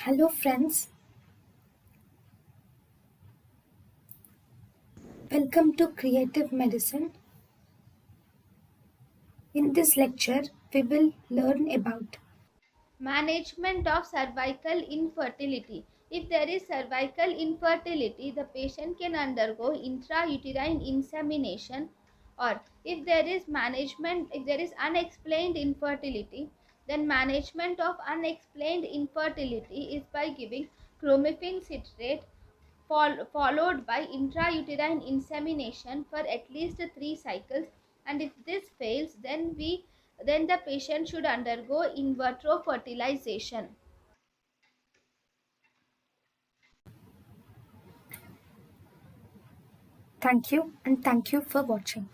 Hello, friends. Welcome to Creative Medicine. In this lecture, we will learn about Management of cervical infertility. If there is cervical infertility, the patient can undergo intrauterine insemination, or if there is unexplained infertility, then management of unexplained infertility is by giving clomiphene citrate followed by intrauterine insemination for at least 3 cycles, and if this fails, then the patient should undergo in vitro fertilization. thank you and thank you for watching.